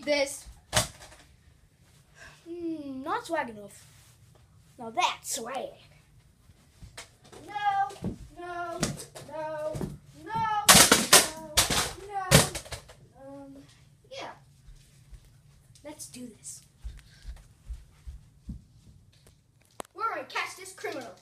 need this. Not swag enough. Now that's swag. No, no, no, no, no, no. Yeah. Let's do this. We're gonna catch this criminal.